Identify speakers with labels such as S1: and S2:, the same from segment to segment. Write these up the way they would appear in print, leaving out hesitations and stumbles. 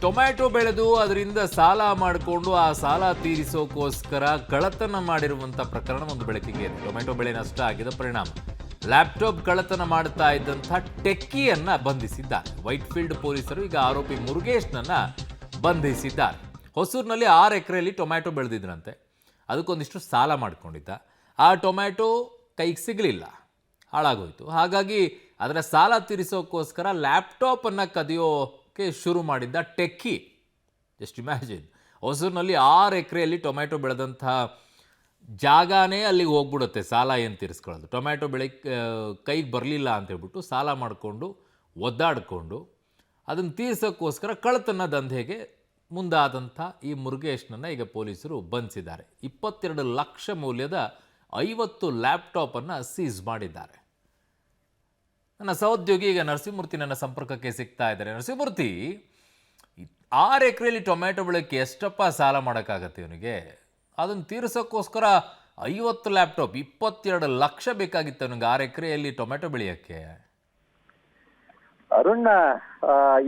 S1: Tomato ಬೆಳೆದು ಅದರಿಂದ ಸಾಲ ಮಾಡಿಕೊಂಡು ಆ ಸಾಲ ತೀರಿಸೋಕೋಸ್ಕರ ಕಳ್ಳತನ ಮಾಡಿರುವಂಥ ಪ್ರಕರಣ ಒಂದು ಬೆಳಕಿಗೆ ಇದೆ. ಟೊಮ್ಯಾಟೊ ಬೆಳೆ ನಷ್ಟ ಆಗಿದ ಪರಿಣಾಮ ಲ್ಯಾಪ್ಟಾಪ್ ಕಳ್ಳತನ ಮಾಡ್ತಾ ಇದ್ದಂಥ ಟೆಕ್ಕಿಯನ್ನ ಬಂಧಿಸಿದ್ದಾರೆ. ವೈಟ್ಫೀಲ್ಡ್ ಪೊಲೀಸರು ಈಗ ಆರೋಪಿ ಮುರುಗೇಶ್ನನ್ನ ಬಂಧಿಸಿದ್ದಾರೆ. ಹೊಸೂರಿನಲ್ಲಿ 6 ಎಕರೆಯಲ್ಲಿ ಟೊಮ್ಯಾಟೊ ಬೆಳೆದಿದ್ರಂತೆ. ಅದಕ್ಕೊಂದಿಷ್ಟು ಸಾಲ ಮಾಡ್ಕೊಂಡಿದ್ದ. ಆ ಟೊಮ್ಯಾಟೊ ಕೈಗೆ ಸಿಗಲಿಲ್ಲ, ಹಾಳಾಗೋಯ್ತು. ಹಾಗಾಗಿ ಅದರ ಸಾಲ ತೀರಿಸೋಕ್ಕೋಸ್ಕರ ಲ್ಯಾಪ್ಟಾಪನ್ನು ಕದಿಯೋಕೆ ಶುರು ಮಾಡಿದ್ದ ಟೆಕ್ಕಿ. ಜಸ್ಟ್ ಇಮ್ಯಾಜಿನ್, ಹೊಸೂರಿನಲ್ಲಿ 6 ಎಕರೆಯಲ್ಲಿ ಟೊಮ್ಯಾಟೊ ಬೆಳೆದಂತಹ ಜಾಗನೇ ಅಲ್ಲಿಗೆ ಹೋಗ್ಬಿಡುತ್ತೆ ಸಾಲ ಏನು ತೀರಿಸ್ಕೊಳ್ಳೋದು. ಟೊಮ್ಯಾಟೊ ಬೆಳೆ ಕೈಗೆ ಬರಲಿಲ್ಲ ಅಂತ ಹೇಳ್ಬಿಟ್ಟು ಸಾಲ ಮಾಡಿಕೊಂಡು ಒದ್ದಾಡಿಕೊಂಡು ಅದನ್ನು ತೀರ್ಸೋಕ್ಕೋಸ್ಕರ ಕಳ್ಳತನ ದಂಧೆಗೆ ಮುಂದಾದಂಥ ಈ ಮುರುಗೇಶ್ನನ್ನು ಈಗ ಪೊಲೀಸರು ಬಂಧಿಸಿದ್ದಾರೆ. 22 ಲಕ್ಷ ಮೌಲ್ಯದ 50 ಲ್ಯಾಪ್ಟಾಪನ್ನು ಸೀಸ್ ಮಾಡಿದ್ದಾರೆ. ನನ್ನ ಸಹೋದ್ಯೋಗಿ ಈಗ ನರಸಿಂಹಮೂರ್ತಿ ನನ್ನ ಸಂಪರ್ಕಕ್ಕೆ ಸಿಗ್ತಾ ಇದ್ದಾರೆ. ನರಸಿಂಹಮೂರ್ತಿ, 6 ಎಕರೆಯಲ್ಲಿ ಟೊಮ್ಯಾಟೊ ಬೆಳೆಕ್ಕೆ ಎಷ್ಟಪ್ಪ ಸಾಲ ಮಾಡೋಕ್ಕಾಗತ್ತೆ ಇವನಿಗೆ? ಅದನ್ನು ತೀರಿಸೋಕ್ಕೋಸ್ಕರ 50 ಲ್ಯಾಪ್ಟಾಪ್, 22 ಲಕ್ಷ ಬೇಕಾಗಿತ್ತು ಅವನಿಗೆ 6 ಎಕರೆಯಲ್ಲಿ ಟೊಮ್ಯಾಟೊ ಬೆಳೆಯೋಕ್ಕೆ.
S2: ಅರುಣ್,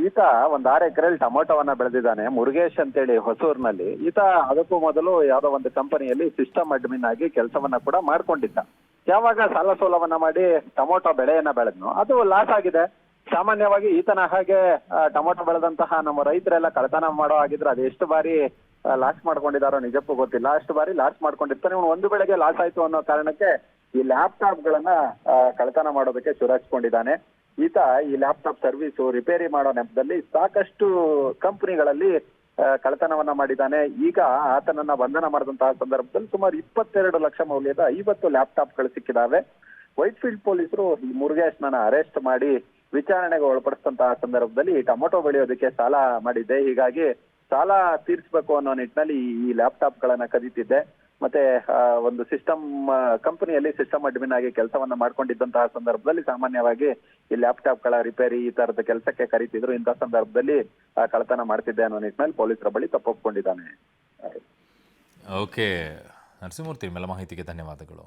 S2: ಈತ ಒಂದ್ 6 ಎಕರೆಯಲ್ಲಿ ಟೊಮೊಟೊವನ್ನ ಬೆಳೆದಿದ್ದಾನೆ, ಮುರುಗೇಶ್ ಅಂತೇಳಿ ಹೊಸೂರಿನಲ್ಲಿ. ಈತ ಅದಕ್ಕೂ ಮೊದಲು ಯಾವ್ದೋ ಒಂದು ಕಂಪನಿಯಲ್ಲಿ ಸಿಸ್ಟಮ್ ಅಡ್ಮಿನ್ ಆಗಿ ಕೆಲಸವನ್ನ ಕೂಡ ಮಾಡ್ಕೊಂಡಿದ್ದ. ಯಾವಾಗ ಸಾಲ ಸೋಲವನ್ನ ಮಾಡಿ ಟೊಮೊಟೊ ಬೆಳೆಯನ್ನ ಬೆಳೆದ್ನು, ಅದು ಲಾಸ್ ಆಗಿದೆ. ಸಾಮಾನ್ಯವಾಗಿ ಈತನ ಹಾಗೆ ಟೊಮೊಟೊ ಬೆಳೆದಂತಹ ನಮ್ಮ ರೈತರೆಲ್ಲ ಕಳತನ ಮಾಡೋ ಆಗಿದ್ರೆ ಅದು ಎಷ್ಟು ಬಾರಿ ಲಾಸ್ ಮಾಡ್ಕೊಂಡಿದಾರೋ ನಿಜಕ್ಕೂ ಗೊತ್ತಿಲ್ಲ. ಅಷ್ಟು ಬಾರಿ ಲಾಸ್ ಮಾಡ್ಕೊಂಡಿರ್ತಾನೆ. ಇವನು ಒಂದು ಬೆಳೆಗೆ ಲಾಸ್ ಆಯ್ತು ಅನ್ನೋ ಕಾರಣಕ್ಕೆ ಈ ಲ್ಯಾಪ್ಟಾಪ್ ಗಳನ್ನ ಕಳತನ ಮಾಡೋದಕ್ಕೆ ಶುರುಹಚ್ಕೊಂಡಿದ್ದಾನೆ. ಈತ ಈ ಲ್ಯಾಪ್ಟಾಪ್ ಸರ್ವಿಸು ರಿಪೇರಿ ಮಾಡೋ ನೆಪದಲ್ಲಿ ಸಾಕಷ್ಟು ಕಂಪನಿಗಳಲ್ಲಿ ಕಳ್ಳತನವನ್ನ ಮಾಡಿದ್ದಾನೆ. ಈಗ ಆತನನ್ನ ಬಂಧನ ಮಾಡಿದಂತಹ ಸಂದರ್ಭದಲ್ಲಿ ಸುಮಾರು 22 ಲಕ್ಷ ಮೌಲ್ಯದ 50 ಲ್ಯಾಪ್ಟಾಪ್ಗಳು ಸಿಕ್ಕಿದಾವೆ. ವೈಟ್ಫೀಲ್ಡ್ ಪೊಲೀಸರು ಈ ಮುರುಗೇಶ್ನನ್ನ ಅರೆಸ್ಟ್ ಮಾಡಿ ವಿಚಾರಣೆಗೆ ಒಳಪಡಿಸಿದಂತಹ ಸಂದರ್ಭದಲ್ಲಿ ಟೊಮೊಟೊ ಬೆಳೆಯೋದಕ್ಕೆ ಸಾಲ ಮಾಡಿದ್ದೆ, ಹೀಗಾಗಿ ಸಾಲ ತೀರಿಸಬೇಕು ಅನ್ನೋ ನಿಟ್ಟಿನಲ್ಲಿ ಈ ಲ್ಯಾಪ್ಟಾಪ್ ಗಳನ್ನ ಕದೀತಿದ್ದೆ. ಮತ್ತೆ ಒಂದು ಸಿಸ್ಟಮ್ ಕಂಪನಿಯಲ್ಲಿ ಸಿಸ್ಟಮ್ ಅಡ್ಮಿನ್ ಆಗಿ ಕೆಲಸವನ್ನ ಮಾಡ್ಕೊಂಡಿದ್ದಂತಹ ಸಂದರ್ಭದಲ್ಲಿ ಸಾಮಾನ್ಯವಾಗಿ ಈ ಲ್ಯಾಪ್ಟಾಪ್ ಗಳ ರಿಪೇರಿ ಈ ತರದ ಕೆಲಸಕ್ಕೆ ಕರೀತಿದ್ರು. ಇಂತಹ ಸಂದರ್ಭದಲ್ಲಿ ಕಳ್ಳತನ ಮಾಡ್ತಿದ್ದೆ ಅನ್ನೋ ನಿಟ್ಟಿನಲ್ಲಿ ಪೊಲೀಸರ ಬಳಿ ತಪ್ಪೊಪ್ಕೊಂಡಿದ್ದಾನೆ.
S1: ಓಕೆ ನರಸಿಂಹಮೂರ್ತಿ, ನಿಮ್ಮೆಲ್ಲ ಮಾಹಿತಿಗೆ ಧನ್ಯವಾದಗಳು.